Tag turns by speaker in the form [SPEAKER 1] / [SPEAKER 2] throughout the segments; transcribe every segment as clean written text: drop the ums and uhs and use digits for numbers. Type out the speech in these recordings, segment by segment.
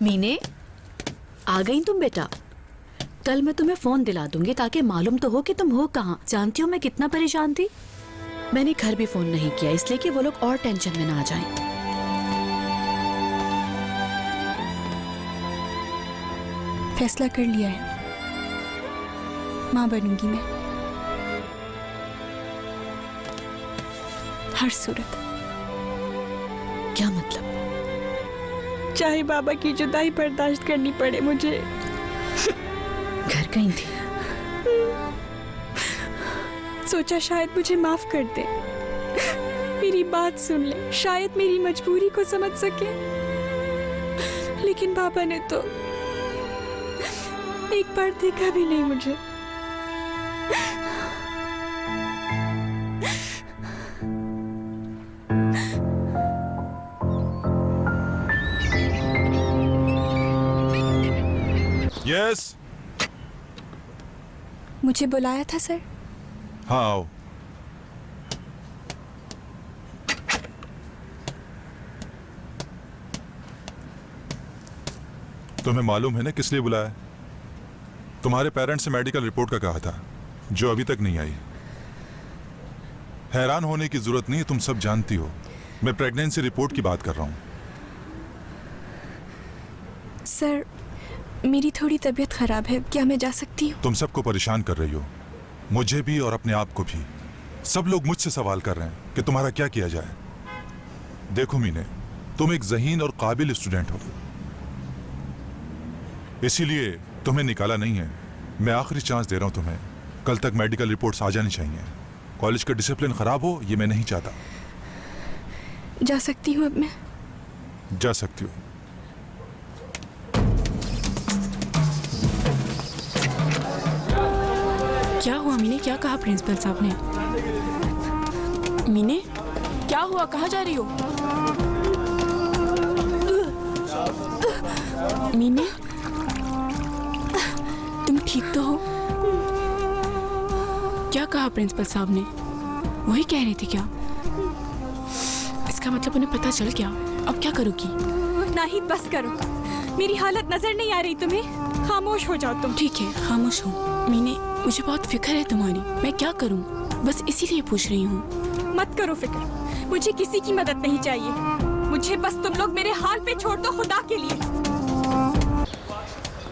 [SPEAKER 1] मीने, आ गई तुम बेटा? कल मैं तुम्हें फोन दिला दूंगी ताकि मालूम तो हो कि तुम हो कहाँ। जानती हो मैं कितना परेशान थी। मैंने घर भी फोन नहीं किया इसलिए कि वो लोग और टेंशन में ना आ जाएं।
[SPEAKER 2] फैसला कर लिया है, माँ बनूंगी मैं, हर सूरत।
[SPEAKER 1] क्या मतलब?
[SPEAKER 2] चाहे बाबा की जुदाई बर्दाश्त करनी पड़े मुझे।
[SPEAKER 1] घर गई थी,
[SPEAKER 2] सोचा शायद मुझे माफ कर दे, मेरी बात सुन ले, शायद मेरी मजबूरी को समझ सके। लेकिन बाबा ने तो एक बार देखा भी नहीं मुझे।
[SPEAKER 3] यस,
[SPEAKER 2] मुझे बुलाया था सर?
[SPEAKER 3] हाँ आओ। तुम्हें मालूम है ना किस लिए बुलाया? तुम्हारे पेरेंट्स से मेडिकल रिपोर्ट का कहा था जो अभी तक नहीं आई। हैरान होने की जरूरत नहीं है, तुम सब जानती हो। मैं प्रेगनेंसी रिपोर्ट की बात कर रहा हूं।
[SPEAKER 2] सर मेरी थोड़ी तबीयत खराब है, क्या मैं जा सकती हूँ?
[SPEAKER 3] तुम सबको परेशान कर रही हो, मुझे भी और अपने आप को भी। सब लोग मुझसे सवाल कर रहे हैं कि तुम्हारा क्या किया जाए। देखो मीने, तुम एक ज़हीन और काबिल स्टूडेंट हो, इसीलिए तुम्हें निकाला नहीं है। मैं आखिरी चांस दे रहा हूं तुम्हें। कल तक मेडिकल रिपोर्ट्स आ जानी चाहिए। कॉलेज का डिसिप्लिन खराब हो ये मैं नहीं चाहता।
[SPEAKER 2] जा सकती हूँ अब मैं?
[SPEAKER 3] जा सकती हो।
[SPEAKER 4] क्या हुआ मीने? क्या कहा प्रिंसिपल साहब ने? मीने क्या हुआ, कहाँ जा रही हो? मीने तुम ठीक तो हो? क्या कहा प्रिंसिपल साहब ने? वही कह रही थी क्या? इसका मतलब उन्हें पता चल गया। अब क्या करोगी?
[SPEAKER 2] नहीं, बस करो, मेरी हालत नजर नहीं आ रही तुम्हें? खामोश हो जाओ तुम।
[SPEAKER 4] ठीक है, खामोश हो। मीने मुझे बहुत फिक्र है तुम्हारी, मैं क्या करूं? बस इसीलिए पूछ रही हूँ।
[SPEAKER 2] मत करो फिक्र, मुझे किसी की मदद नहीं चाहिए। मुझे बस तुम लोग मेरे हाल पे छोड़ दो, खुदा के लिए।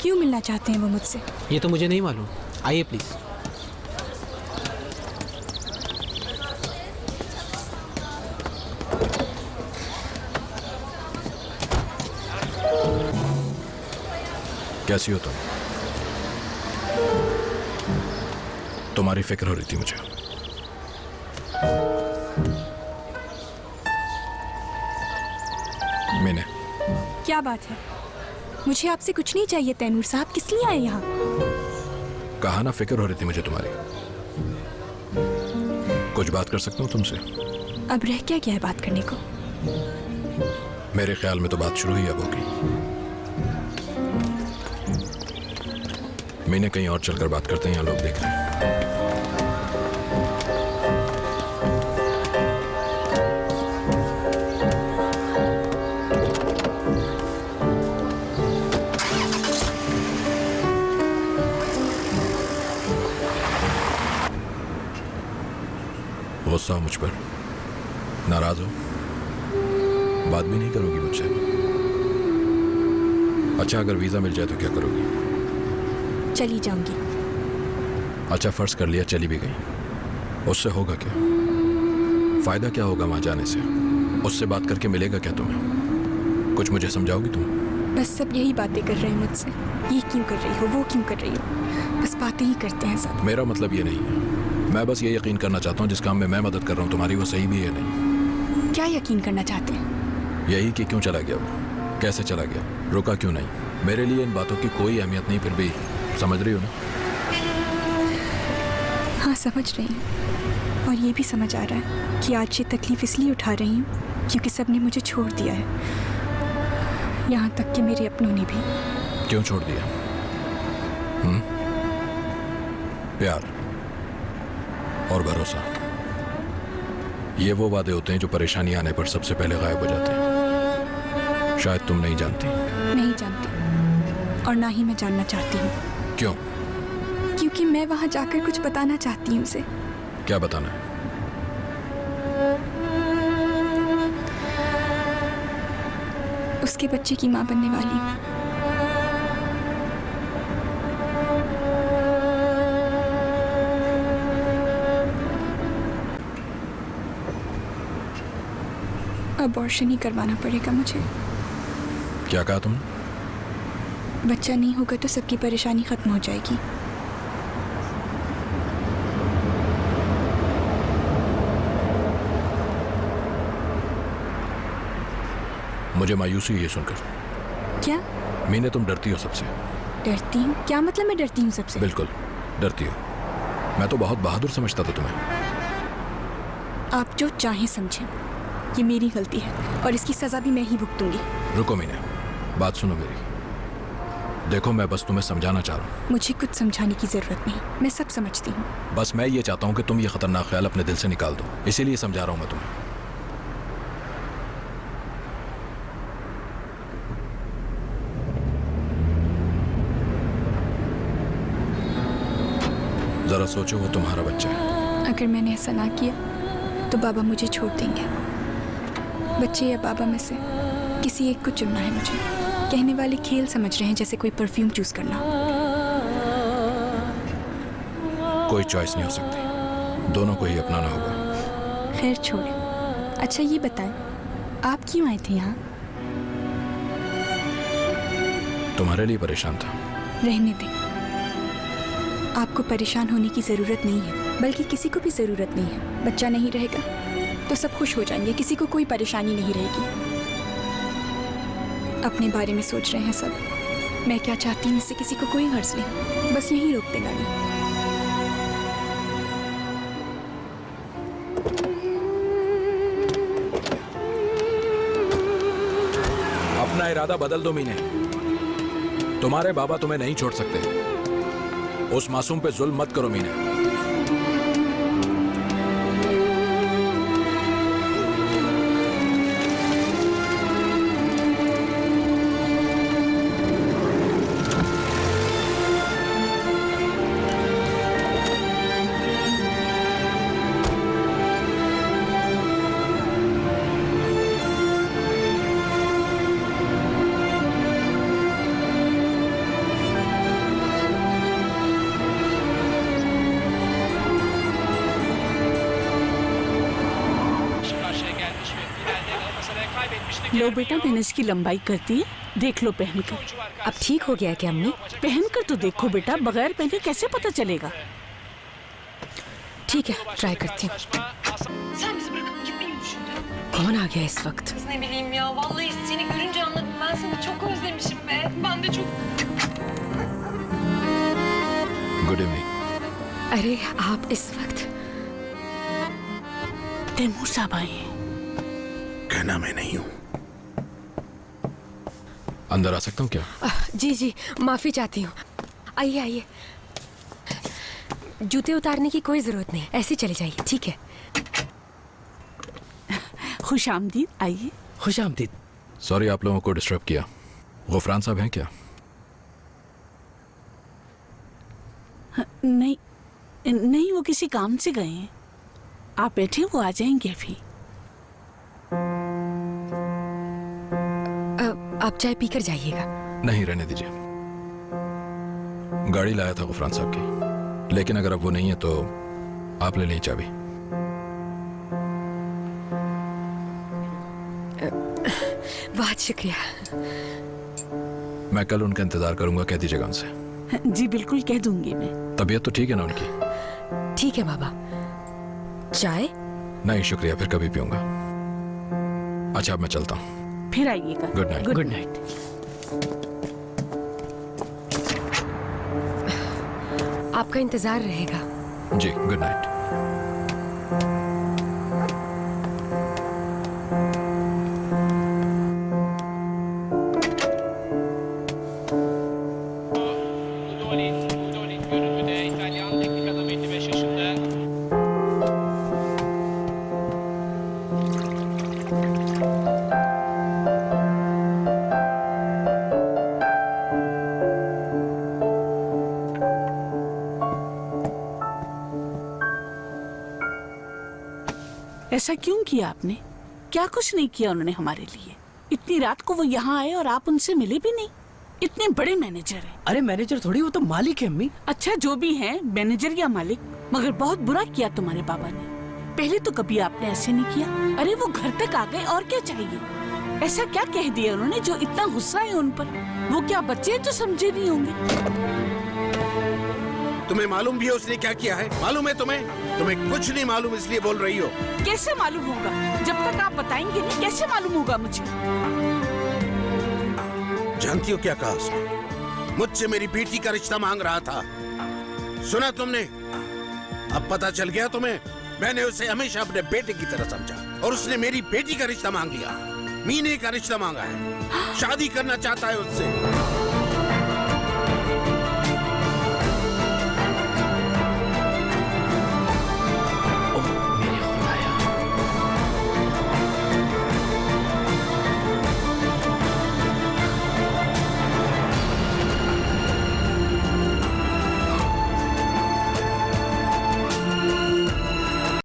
[SPEAKER 2] क्यों मिलना चाहते हैं वो मुझसे?
[SPEAKER 5] ये तो मुझे नहीं मालूम। आइए प्लीज।
[SPEAKER 6] कैसी हो तुम? तुम्हारी फिक्र हो रही थी मुझे। मीने,
[SPEAKER 2] क्या बात है? मुझे आपसे कुछ नहीं चाहिए तैमूर साहब, किस लिए आए यहाँ?
[SPEAKER 6] कहा ना फिक्र हो रही थी मुझे तुम्हारी। कुछ बात कर सकता हूँ तुमसे?
[SPEAKER 2] अब रह क्या गया है बात करने को?
[SPEAKER 6] मेरे ख्याल में तो बात शुरू ही अब होगी। मीने, कहीं और चलकर बात करते हैं, यहाँ लोग देख रहे हैं। गुस्सा हो मुझ पर? नाराज हो? बात भी नहीं करोगी मुझसे? अच्छा, अगर वीजा मिल जाए तो क्या करोगी?
[SPEAKER 2] चली जाऊंगी।
[SPEAKER 6] अच्छा, फर्ज कर लिया चली भी गई, उससे होगा क्या? फायदा क्या होगा वहां जाने से? उससे बात करके मिलेगा क्या तुम्हें? कुछ मुझे समझाओगी तुम?
[SPEAKER 2] बस सब यही बातें कर रहे हैं मुझसे, ये क्यों कर रही हो, वो क्यों कर रही हो, बस बातें ही करते हैं सब।
[SPEAKER 6] मेरा मतलब ये नहीं है, मैं बस ये यकीन करना चाहता हूँ जिस काम में मैं मदद कर रहा हूँ तुम्हारी, वो सही भी है नहीं।
[SPEAKER 2] क्या यकीन करना चाहते हैं?
[SPEAKER 6] यही कि क्यों चला गया वो, कैसे चला गया, रुका क्यों नहीं। मेरे लिए इन बातों की कोई अहमियत नहीं, फिर भी समझ रही हो ना?
[SPEAKER 2] हाँ समझ रही हूँ, और ये भी समझ आ रहा है कि आज ये तकलीफ इसलिए उठा रही हूँ क्योंकि सबने मुझे छोड़ दिया है, यहाँ तक कि मेरे अपनों ने भी।
[SPEAKER 6] क्यों छोड़ दिया? प्यार और भरोसा, ये वो वादे होते हैं जो परेशानी आने पर सबसे पहले गायब हो जाते हैं। शायद तुम नहीं जानती,
[SPEAKER 2] नहीं जानती और ना ही मैं जानना चाहती हूँ,
[SPEAKER 6] क्यों?
[SPEAKER 2] क्योंकि मैं वहाँ जाकर कुछ बताना चाहती हूँ उसे।
[SPEAKER 6] क्या बताना है?
[SPEAKER 2] उसके बच्चे की माँ बनने वाली हूँ। अबॉर्शन ही करवाना पड़ेगा मुझे।
[SPEAKER 6] क्या कहा तुमने?
[SPEAKER 2] बच्चा नहीं होगा तो सबकी परेशानी खत्म हो जाएगी।
[SPEAKER 6] मुझे मायूसी है सुनकर।
[SPEAKER 2] क्या?
[SPEAKER 6] मीने, तुम डरती हो सबसे।
[SPEAKER 2] डरती हूँ? क्या मतलब मैं डरती हूँ सबसे?
[SPEAKER 6] बिल्कुल डरती हो। मैं तो बहुत बहादुर समझता था तुम्हें।
[SPEAKER 2] आप जो चाहें समझें, ये मेरी गलती है और इसकी सजा भी मैं ही भुगतूंगी।
[SPEAKER 6] रुको मीने, बात सुनो मेरी। देखो, मैं बस तुम्हें समझाना चाह रहा हूँ।
[SPEAKER 2] मुझे कुछ समझाने की जरूरत नहीं, मैं सब समझती हूँ।
[SPEAKER 6] बस मैं ये चाहता हूँ कि तुम ये खतरनाक ख्याल अपने दिल से निकाल दो, इसीलिए समझा रहा हूँ मैं तुम्हें। जरा सोचो, वो तुम्हारा बच्चा है।
[SPEAKER 2] अगर मैंने ऐसा ना किया तो बाबा मुझे छोड़ देंगे। बच्चे या बाबा में से किसी एक को चुनना है मुझे। कहने वाले खेल समझ रहे हैं, जैसे कोई परफ्यूम चूज करना।
[SPEAKER 6] कोई चॉइस नहीं हो सकती, दोनों को ही अपनाना होगा।
[SPEAKER 2] खैर छोड़े। अच्छा ये बताएं, आप क्यों आए थे यहाँ?
[SPEAKER 6] तुम्हारे लिए परेशान था।
[SPEAKER 2] रहने दें, आपको परेशान होने की जरूरत नहीं है, बल्कि किसी को भी जरूरत नहीं है। बच्चा नहीं रहेगा तो सब खुश हो जाएंगे, किसी को कोई परेशानी नहीं रहेगी। अपने बारे में सोच रहे हैं सब। मैं क्या चाहती हूँ इससे किसी को कोई गर्ज नहीं। बस यहीं रोक दे गाड़ी।
[SPEAKER 6] अपना इरादा बदल दो मीने। तुम्हारे बाबा तुम्हें नहीं छोड़ सकते। उस मासूम पे जुल्म मत करो मीने।
[SPEAKER 7] लो बेटा, मैंने इसकी लंबाई कर दी है, देख लो पहनकर।
[SPEAKER 8] अब ठीक हो गया क्या अम्मी?
[SPEAKER 7] पहनकर तो देखो बेटा, बगैर पहने कैसे पता चलेगा?
[SPEAKER 8] ठीक है, ट्राई करती हूँ।
[SPEAKER 9] Sen bizi bırakıp gitmeyi mi düşündün?
[SPEAKER 8] कौन आ गया इस वक्त?
[SPEAKER 9] Kız ne bileyim ya. Vallahi seni görünce anladım. Ben seni çok özlemişim be. Ben de çok...
[SPEAKER 6] good evening.
[SPEAKER 8] अरे आप इस वक्त?
[SPEAKER 7] तैमूर साहब आए हैं।
[SPEAKER 6] कहना मैं नहीं हूँ। अंदर आ सकता हूँ क्या?
[SPEAKER 8] जी जी, माफी चाहती हूँ। आइए आइए। जूते उतारने की कोई जरूरत नहीं, ऐसे चले जाइए। ठीक है।
[SPEAKER 7] खुश आमदीद, आइए।
[SPEAKER 5] खुश आमदीद।
[SPEAKER 6] सॉरी आप लोगों को डिस्टर्ब किया। गुफरान साहब हैं क्या?
[SPEAKER 7] नहीं नहीं, वो किसी काम से गए हैं। आप बैठे, वो आ जाएंगे अभी।
[SPEAKER 8] आप चाय पीकर जाइएगा।
[SPEAKER 6] नहीं, रहने दीजिए। गाड़ी लाया था गुफरान साहब की, लेकिन अगर अब वो नहीं है तो आप ले लें चाबी।
[SPEAKER 8] बहुत शुक्रिया।
[SPEAKER 6] मैं कल उनका इंतजार करूंगा, कह दीजिएगा उनसे।
[SPEAKER 7] जी बिल्कुल, कह दूंगी मैं।
[SPEAKER 6] तबीयत तो ठीक है ना उनकी?
[SPEAKER 8] ठीक है बाबा। चाय?
[SPEAKER 6] नहीं शुक्रिया, फिर कभी पीऊंगा। अच्छा अब मैं चलता हूँ।
[SPEAKER 7] फिर आइएगा।
[SPEAKER 6] Good night.
[SPEAKER 7] Good night.
[SPEAKER 8] आपका इंतजार रहेगा।
[SPEAKER 6] जी good night.
[SPEAKER 10] Udolin görünümde İtalyan teknik adamı 55 yaşında.
[SPEAKER 7] ऐसा क्यों किया आपने? क्या कुछ नहीं किया उन्होंने हमारे लिए? इतनी रात को वो यहाँ आए और आप उनसे मिले भी नहीं। इतने बड़े मैनेजर हैं।
[SPEAKER 5] अरे मैनेजर थोड़ी, वो तो मालिक है अम्मी।
[SPEAKER 7] अच्छा जो भी है, मैनेजर या मालिक, मगर बहुत बुरा किया तुम्हारे बाबा ने। पहले तो कभी आपने ऐसे नहीं किया। अरे वो घर तक आ गए, और क्या चाहिए? ऐसा क्या कह दिया उन्होंने जो इतना गुस्सा है उन पर? वो क्या बच्चे हैं जो समझे नहीं होंगे?
[SPEAKER 11] तुम्हें मालूम भी है उसने क्या किया है? मालूम है तुम्हें? तुम्हें कुछ नहीं मालूम इसलिए बोल रही हो।
[SPEAKER 7] कैसे मालूम होगा? जब तक आप बताएंगे नहीं, कैसे मालूम होगा मुझे?
[SPEAKER 11] जानती हो क्या कहा उसने? मुझसे मेरी बेटी का रिश्ता मांग रहा था। सुना तुमने? अब पता चल गया तुम्हें? मैंने उसे हमेशा अपने बेटे की तरह समझा और उसने मेरी बेटी का रिश्ता मांग लिया। मीने का रिश्ता मांगा है, शादी करना चाहता है उससे।